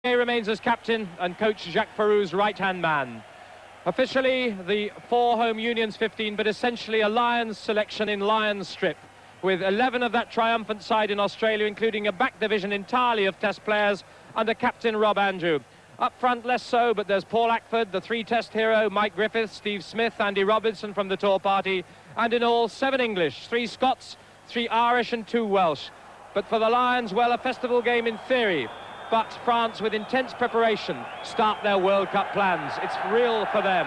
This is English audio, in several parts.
He remains as captain and coach Jacques Faroux's right-hand man. Officially the 4 home unions 15, but essentially a Lions selection in Lions strip, with 11 of that triumphant side in Australia, including a back division entirely of Test players under captain Rob Andrew. Up front, less so, but there's Paul Ackford, the 3 Test hero, Mike Griffiths, Steve Smith, Andy Robinson from the Tour party, and in all 7 English, 3 Scots, 3 Irish and 2 Welsh. But for the Lions, well, a festival game in theory, but France, with intense preparation, start their World Cup plans. It's real for them.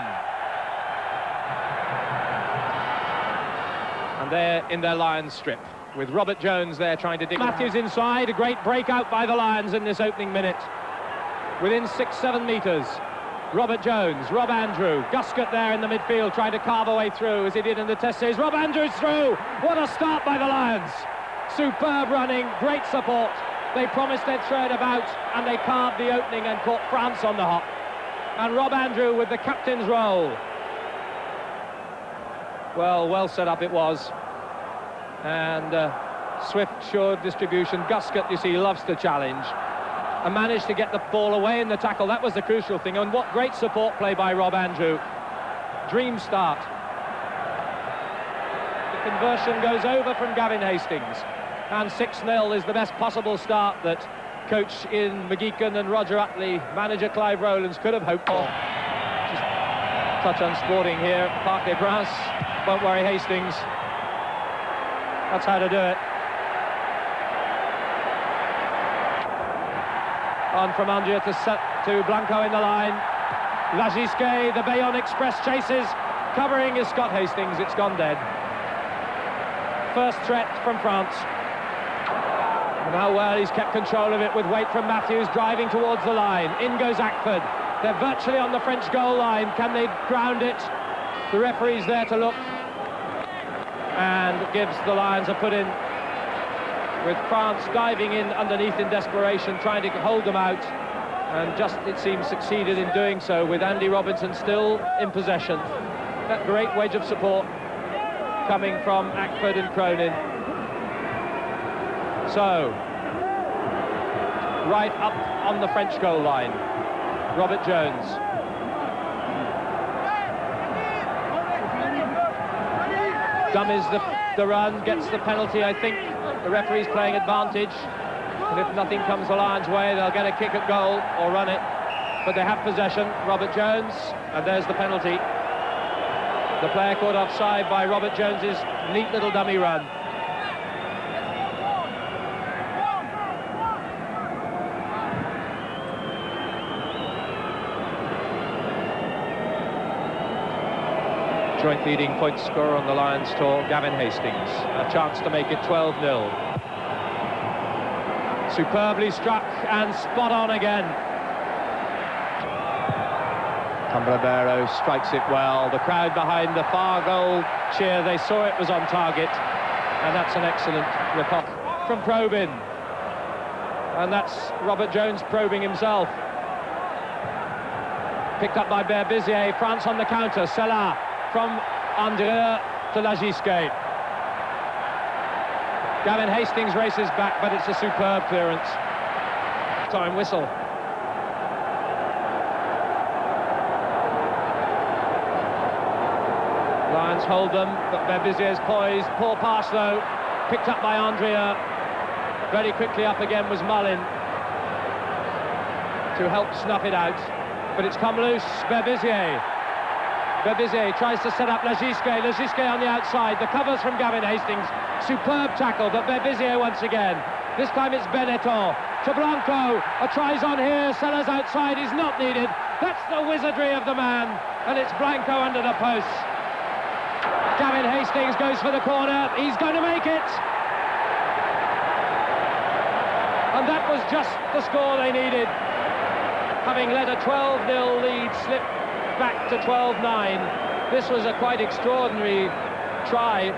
And they're in their Lions strip, with Robert Jones there trying to dig. Matthews inside, a great breakout by the Lions in this opening minute. Within 6-7 metres, Robert Jones, Rob Andrew, Guscott there in the midfield trying to carve a way through as he did in the Test series. Rob Andrews through. What a start by the Lions. Superb running, great support. They promised they'd throw it about, and they carved the opening and caught France on the hop. And Rob Andrew with the captain's role. Well set up it was. And swift, sure distribution. Guscott, you see, loves to challenge. And managed to get the ball away in the tackle. That was the crucial thing. And what great support play by Rob Andrew. Dream start. The conversion goes over from Gavin Hastings. And 6-0 is the best possible start that coach Ian McGeechan and Roger Utley, manager Clive Rowlands could have hoped for. Just touch unsporting here. Parc des Princes. Won't worry, Hastings. That's how to do it. On from Andrea to Blanco in the line. Lagisquet, the Bayonne Express chases. Covering is Scott Hastings. It's gone dead. First threat from France. And how well he's kept control of it with weight from Matthews driving towards the line. In goes Ackford. They're virtually on the French goal line. Can they ground it? The referee's there to look. And gives the Lions a put in, with France diving in underneath in desperation, trying to hold them out, and just, it seems, succeeded in doing so, with Andy Robinson still in possession. That great wedge of support coming from Ackford and Cronin. So, right up on the French goal line, Robert Jones. Dummies the run, gets the penalty, I think. The referee's playing advantage, and if nothing comes the Lions' way, they'll get a kick at goal or run it. But they have possession. Robert Jones, and there's the penalty. The player caught offside by Robert Jones's neat little dummy run. Joint leading point scorer on the Lions tour, Gavin Hastings. A chance to make it 12-0. Superbly struck and spot on again. Cambrabero strikes it well. The crowd behind the far goal cheer. They saw it was on target. And that's an excellent rip-off from Probin. And that's Robert Jones probing himself. Picked up by Berbizier. France on the counter. Salah. From Andrea to Lagisquet. Gavin Hastings races back, but it's a superb clearance. Time whistle. Lions hold them, but Berbizier's poised. Poor pass though, picked up by Andrea. Very quickly up again was Mullin to help snuff it out. But it's come loose, Berbizier. Berbizier tries to set up Lagisquet. Lagisquet on the outside. The covers from Gavin Hastings. Superb tackle, but Berbizier once again. This time it's Benetton to Blanco. A tries on here. Sellers outside is not needed. That's the wizardry of the man. And it's Blanco under the post. Gavin Hastings goes for the corner. He's going to make it. And that was just the score they needed. Having let a 12-0 lead slip back to 12-9. This was a quite extraordinary try,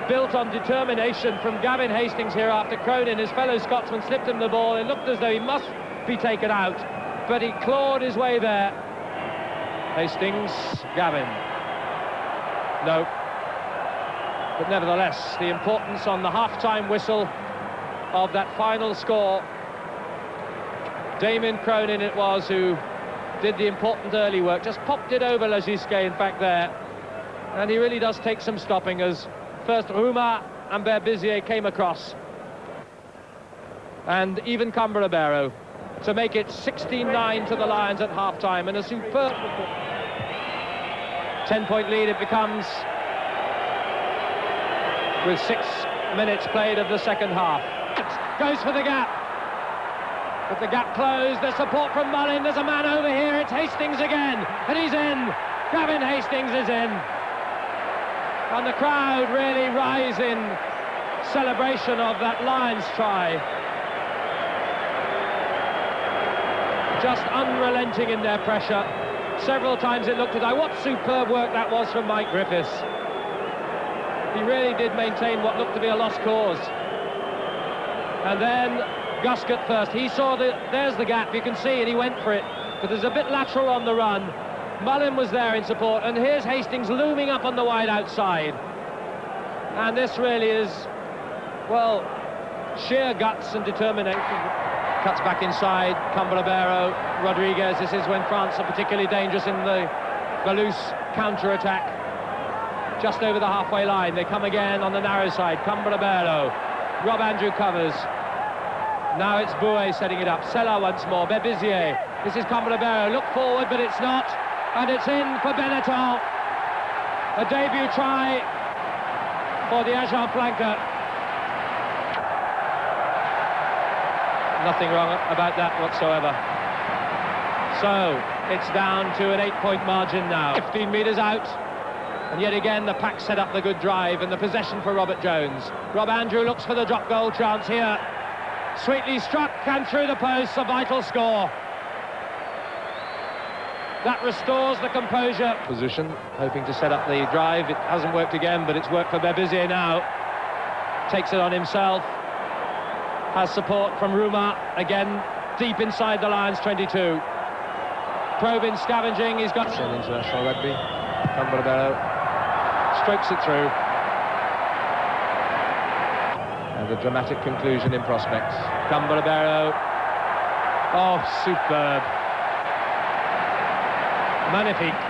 built on determination from Gavin Hastings here after Cronin, his fellow Scotsman, slipped him the ball. It looked as though he must be taken out, but he clawed his way there. Hastings, Gavin. No. But nevertheless, the importance on the half-time whistle of that final score Damien Cronin it was who did the important early work, just popped it over Lagisquet in fact there, and he really does take some stopping as first Rouma and Berbizier came across, and even Cambrabero to make it 16-9 to the Lions at half-time, and a superb 10-point lead it becomes with 6 minutes played of the second half. Goes for the gap, but the gap closed. There's support from Mullin, there's a man over here, it's Hastings again, and he's in. Gavin Hastings is in, and the crowd really rise in celebration of that Lions try. Just unrelenting in their pressure. Several times it looked at what superb work that was from Mike Griffiths. He really did maintain what looked to be a lost cause. And then Guscott first. He saw there's the gap, you can see, and he went for it. But there's a bit lateral on the run. Mullin was there in support, and here's Hastings looming up on the wide outside. And this really is, well, sheer guts and determination. Cuts back inside, Cambrabero, Rodriguez. This is when France are particularly dangerous in the loose counter-attack. Just over the halfway line, they come again on the narrow side. Cambrabero, Rob Andrew covers. Now it's Bouet setting it up. Sella once more, Berbizier. This is Cambrabero, look forward, but it's not. And it's in for Benetton. A debut try for the Agent flanker. Nothing wrong about that whatsoever. So it's down to an 8-point margin now. 15 metres out, and yet again the pack set up the good drive and the possession for Robert Jones. Rob Andrew looks for the drop goal chance here. Sweetly struck and through the post, a vital score. That restores the composure. Position, hoping to set up the drive. It hasn't worked again, but it's worked for Berbizier now. Takes it on himself. Has support from Rouma, again deep inside the Lions 22. Probin scavenging, he's got international rugby. Cambrabero strokes it through. And a dramatic conclusion in prospect. Cambrabero, oh, superb. Magnifique.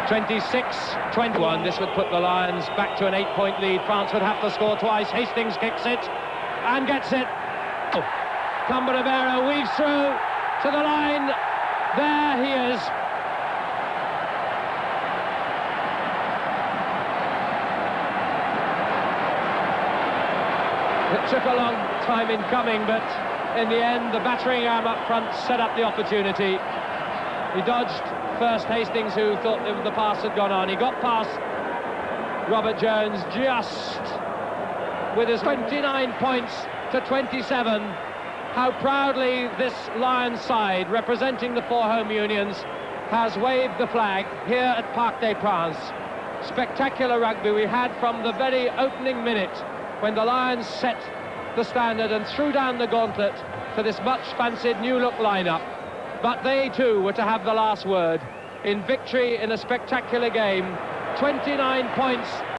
26-21, this would put the Lions back to an 8-point lead. France would have to score twice. Hastings kicks it and gets it. Oh. Cambrabero weaves through to the line. There he is. It took a long time in coming, but in the end, the battering ram up front set up the opportunity. He dodged first Hastings, who thought the pass had gone on. He got past Robert Jones just with his 29 points to 27. How proudly this Lions side, representing the 4 home unions, has waved the flag here at Parc des Princes. Spectacular rugby we had from the very opening minute when the Lions set the standard and threw down the gauntlet for this much-fancied new-look lineup. But they too were to have the last word in victory in a spectacular game. 29 points